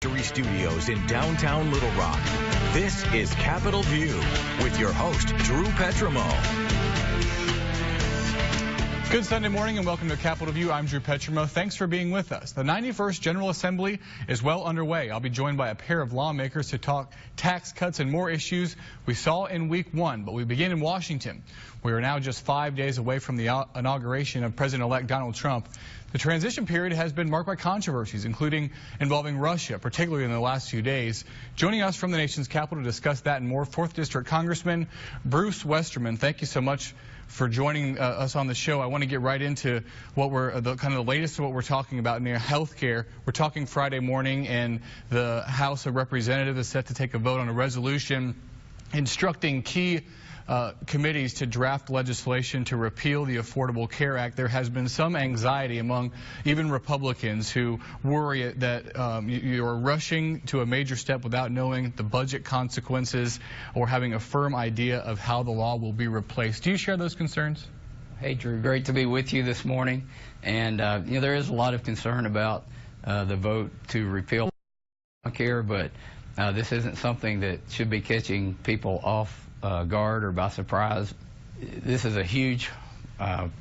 Studios in downtown Little Rock. This is Capitol View with your host, Drew Petrimo. Good Sunday morning and welcome to Capitol View. I'm Drew Petrimo. Thanks for being with us. The 91st General Assembly is well underway. I'll be joined by a pair of lawmakers to talk tax cuts and more issues we saw in week one. But we begin in Washington. We are now just 5 days away from the inauguration of President-elect Donald Trump. The transition period has been marked by controversies, including involving Russia, particularly in the last few days. Joining us from the nation's capital to discuss that and more, 4th District Congressman Bruce Westerman. Thank you so much for joining us on the show. I want to get right into what we're the latest of what we're talking about in health care. We're talking Friday morning, and the House of Representatives is set to take a vote on a resolution instructing key committees to draft legislation to repeal the Affordable Care Act. There has been some anxiety among even Republicans who worry that you're rushing to a major step without knowing the budget consequences or having a firm idea of how the law will be replaced. Do you share those concerns? Hey, Drew, great to be with you this morning. And, there is a lot of concern about the vote to repeal Obamacare, but this isn't something that should be catching people off guard or by surprise. This is a huge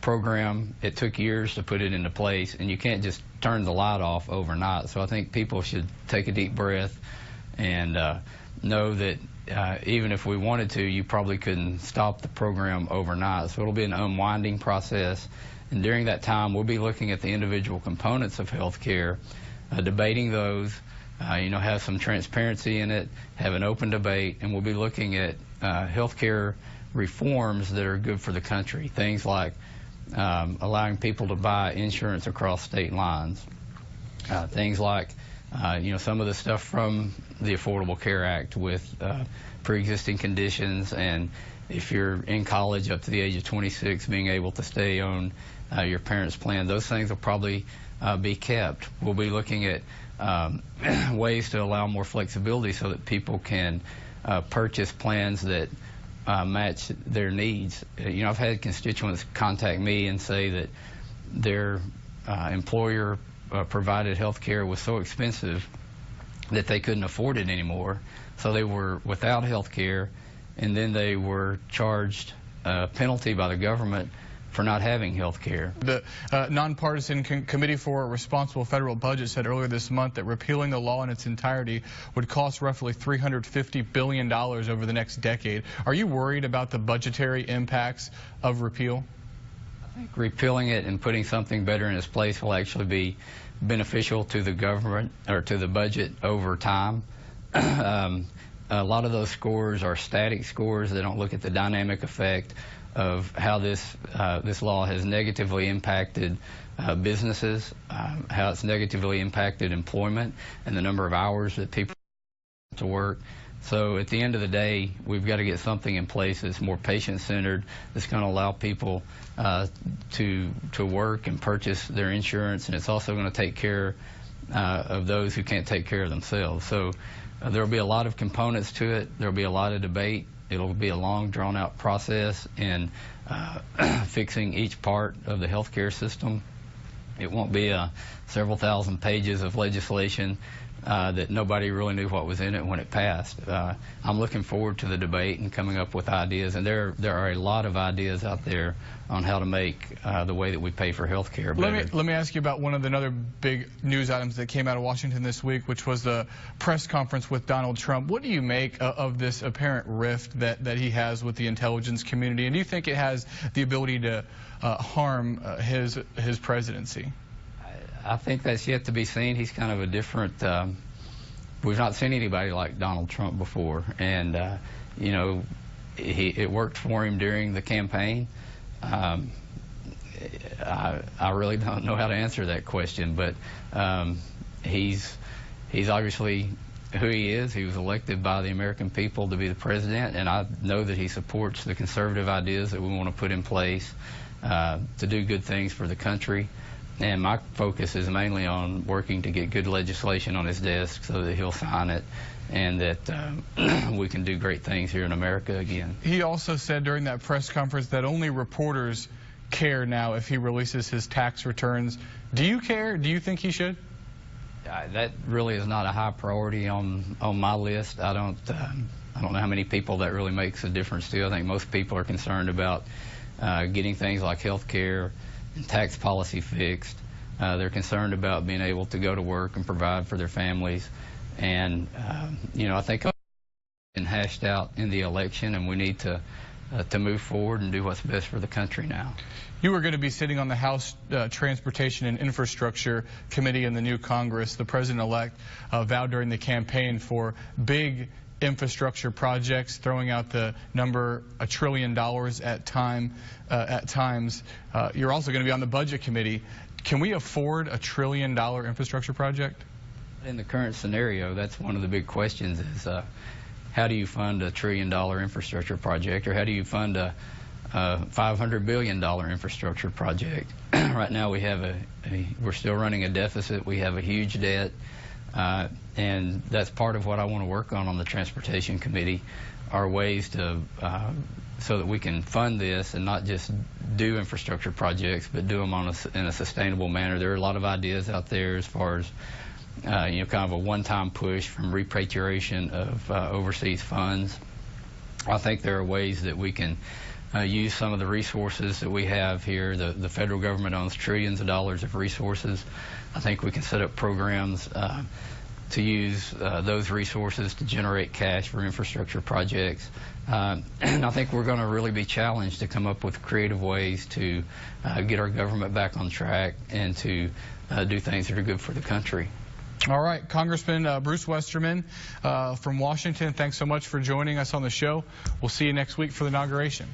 program. It took years to put it into place, and you can't just turn the light off overnight. So I think people should take a deep breath and know that even if we wanted to, you probably couldn't stop the program overnight. So it'll be an unwinding process, and during that time we'll be looking at the individual components of health care, debating those, have some transparency in it, have an open debate, and we'll be looking at health care reforms that are good for the country. Things like allowing people to buy insurance across state lines. Things like, some of the stuff from the Affordable Care Act with pre-existing conditions, and if you're in college up to the age of 26, being able to stay on your parents' plan. Those things will probably be kept. We'll be looking at ways to allow more flexibility so that people can purchase plans that match their needs. I've had constituents contact me and say that their employer provided health care was so expensive that they couldn't afford it anymore, so they were without health care, and then they were charged a penalty by the government for not having health care. The nonpartisan Committee for a Responsible Federal Budget said earlier this month that repealing the law in its entirety would cost roughly $350 billion over the next decade. Are you worried about the budgetary impacts of repeal? I think repealing it and putting something better in its place will actually be beneficial to the government or to the budget over time. A lot of those scores are static scores. They don't look at the dynamic effect of how this law has negatively impacted businesses, how it's negatively impacted employment, and the number of hours that people have to work. So at the end of the day, we've got to get something in place that's more patient-centered, that's going to allow people to work and purchase their insurance, and it's also going to take care of those who can't take care of themselves. So there will be a lot of components to it. There will be a lot of debate. It'll be a long, drawn-out process in fixing each part of the healthcare system. It won't be several thousand pages of legislation that nobody really knew what was in it when it passed. I'm looking forward to the debate and coming up with ideas, and there are a lot of ideas out there on how to make the way that we pay for health care better. Let me ask you about one of the other big news items that came out of Washington this week, which was the press conference with Donald Trump. What do you make of this apparent rift that he has with the intelligence community, and do you think it has the ability to harm his presidency? I think that's yet to be seen. He's kind of a different, we've not seen anybody like Donald Trump before. And, it worked for him during the campaign. I really don't know how to answer that question, but he's obviously who he is. He was elected by the American people to be the president, and I know that he supports the conservative ideas that we want to put in place to do good things for the country. And my focus is mainly on working to get good legislation on his desk so that he'll sign it and that we can do great things here in America again. He also said during that press conference that only reporters care now if he releases his tax returns. Do you care? Do you think he should? That really is not a high priority on my list. I don't know how many people that really makes a difference to. I think most people are concerned about getting things like health care and tax policy fixed. They're concerned about being able to go to work and provide for their families. And, I think it's been hashed out in the election, and we need to move forward and do what's best for the country now. You were going to be sitting on the House Transportation and Infrastructure Committee in the new Congress. The president-elect vowed during the campaign for big infrastructure projects, throwing out the number $1 trillion at times. You're also going to be on the Budget Committee. Can we afford $1 trillion infrastructure project? In the current scenario, that's one of the big questions is how do you fund $1 trillion infrastructure project, or how do you fund a $500 billion infrastructure project? Right now we have we're still running a deficit. We have a huge debt, and that's part of what I want to work on the Transportation Committee, are ways to so that we can fund this and not just do infrastructure projects, but do them in a sustainable manner. There are a lot of ideas out there as far as kind of a one-time push from repatriation of overseas funds. I think there are ways that we can use some of the resources that we have here. The federal government owns trillions of dollars of resources. I think we can set up programs to use those resources to generate cash for infrastructure projects. And I think we're going to really be challenged to come up with creative ways to get our government back on track and to do things that are good for the country. All right, Congressman Bruce Westerman from Washington, thanks so much for joining us on the show. We'll see you next week for the inauguration.